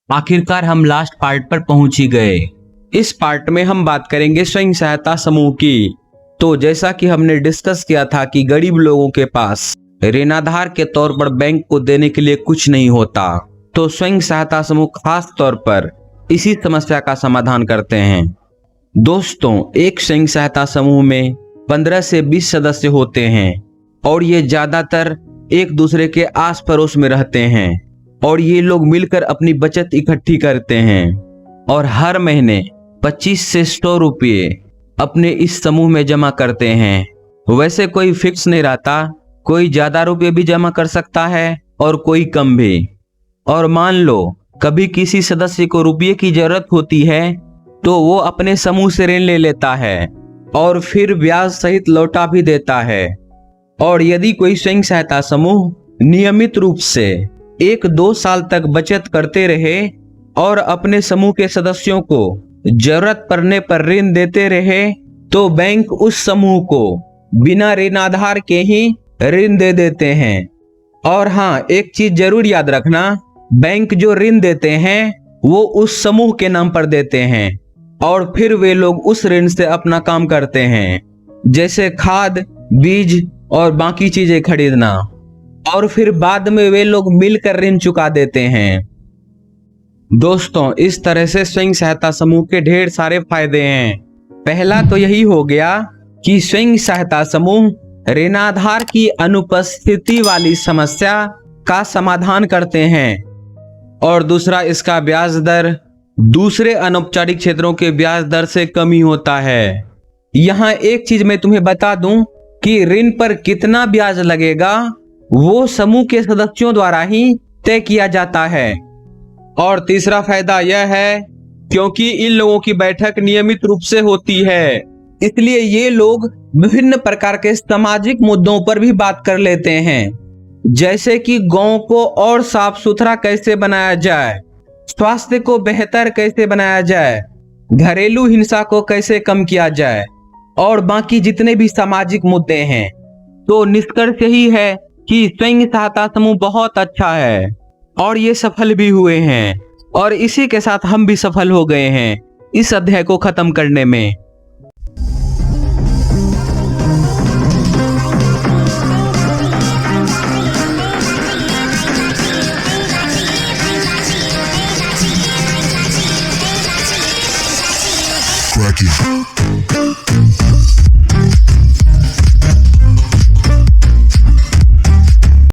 आखिरकार हम last part पर पहुंच ही गए। इस पार्ट में हम बात करेंगे स्वयं सहायता समूह की। तो जैसा कि हमने डिस्कस किया था कि गरीब लोगों के पास ऋणाधार के तौर पर बैंक को देने के लिए कुछ नहीं होता, तो स्वयं सहायता समूह खास तौर पर इसी समस्या का समाधान करते हैं। दोस्तों, एक स्वयं सहायता समूह में 15 से 20 सदस्य होते हैं और ये ज्यादातर एक दूसरे के आस पड़ोस में रहते हैं और ये लोग मिलकर अपनी बचत इकट्ठी करते हैं और हर महीने 25 से 100 रुपये अपने इस समूह में जमा करते हैं। वैसे कोई फिक्स नहीं रहता, कोई ज्यादा रुपये भी जमा कर सकता है और कोई कम भी। और मान लो कभी किसी सदस्य को रुपये की जरूरत होती है तो वो अपने समूह से ऋण ले लेता है और फिर ब्याज सहित लौटा भी देता है। और यदि कोई स्वयं सहायता समूह नियमित रूप से 1-2 साल तक बचत करते रहे और अपने समूह के सदस्यों को जरूरत पड़ने पर ऋण देते रहे तो बैंक उस समूह को बिना ऋणाधार के ही ऋण दे देते हैं। और हाँ, एक चीज जरूर याद रखना, बैंक जो ऋण देते हैं वो उस समूह के नाम पर देते हैं और फिर वे लोग उस ऋण से अपना काम करते हैं, जैसे खाद, बीज और बाकी चीजें खरीदना, और फिर बाद में वे लोग मिलकर ऋण चुका देते हैं। दोस्तों, इस तरह से स्वयं सहायता समूह के ढेर सारे फायदे हैं। पहला तो यही हो गया कि स्वयं सहायता समूह ऋणाधार की अनुपस्थिति वाली समस्या का समाधान करते हैं। और दूसरा, इसका ब्याज दर दूसरे अनौपचारिक क्षेत्रों के ब्याज दर से कम ही होता है। यहाँ एक चीज मैं तुम्हें बता दूं कि ऋण पर कितना ब्याज लगेगा वो समूह के सदस्यों द्वारा ही तय किया जाता है। और तीसरा फायदा यह है क्योंकि इन लोगों की बैठक नियमित रूप से होती है, इसलिए ये लोग विभिन्न प्रकार के सामाजिक मुद्दों पर भी बात कर लेते हैं, जैसे कि गांव को और साफ सुथरा कैसे बनाया जाए, स्वास्थ्य को बेहतर कैसे बनाया जाए, घरेलू हिंसा को कैसे कम किया जाए और बाकी जितने भी सामाजिक मुद्दे हैं। तो निष्कर्ष यही है कि स्वयं सहायता समूह बहुत अच्छा है और ये सफल भी हुए हैं और इसी के साथ हम भी सफल हो गए हैं इस अध्याय को खत्म करने में।